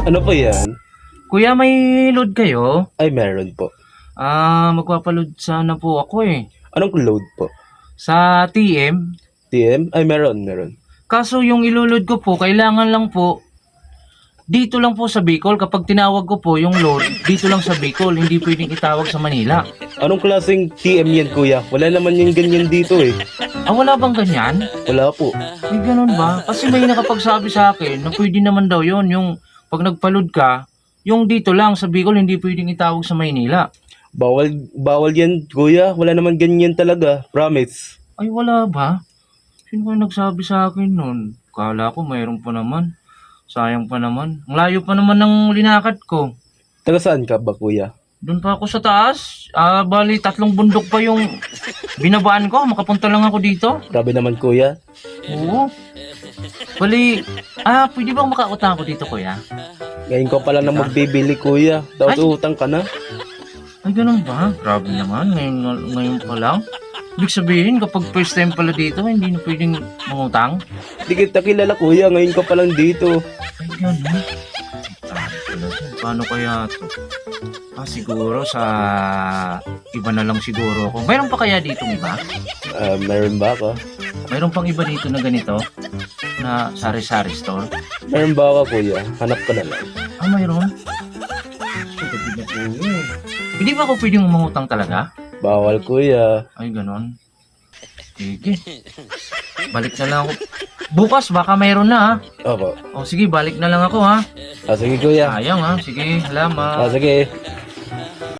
Ano po yan? Kuya, may load kayo? Ay, meron po. Magpapaload sana po ako eh. Anong load po? Sa TM. TM? Ay, meron. Kaso yung iloload ko po, kailangan lang po, dito lang po sa Bicol. Kapag tinawag ko po yung load, dito lang sa Bicol. Hindi pwedeng itawag sa Manila. Anong klaseng TM yan, kuya? Wala naman yung ganyan dito eh. Wala bang ganyan? Wala po. May ganun ba? Kasi may nakapagsabi sa akin na pwede naman daw yon yung pag nagpaload ka, yung dito lang sa Bicol, hindi pwedeng itawag sa Maynila. Bawal yan, kuya. Wala naman ganyan talaga. Promise. Ay, wala ba? Sino ba nagsabi sa akin nun? Kala ko mayroon pa naman. Sayang pa naman. Ang layo pa naman ng linakad ko. Taga saan ka ba, kuya? Doon pa ako sa taas. Bali, 3 bundok pa yung binabaan ko. Makapunta lang ako dito. Grabe naman, kuya. Oo. Bali, pwede bang makautang ako dito, kuya? Ngayon ko pala na magbibili, kuya. Tapos Ay. utang ka na. Ay, ganun ba? Grabe naman. Ngayon pa lang. Ibig sabihin, kapag first time pala dito, hindi na pwedeng mangutang. Di kita kilala, kuya. Ngayon ka pa lang dito. Ay, ganun. Paano kaya to? Siguro sa iba na lang siguro ako. Mayroon pa kaya dito iba? Meron ba ako? Mayroon pang iba dito na ganito? Na sari-sari store? Meron ba ako, kuya? Hanap ka na lang. Mayroon? Hindi ba ako pwedeng umangutang talaga? Bawal, kuya. Ay, ganon. Sige. Balik na lang ako. Bukas, baka mayroon na ha. Opo. Sige, balik na lang ako ha. Sige, kuya. Sayang ha. Sige, salamat. Sige.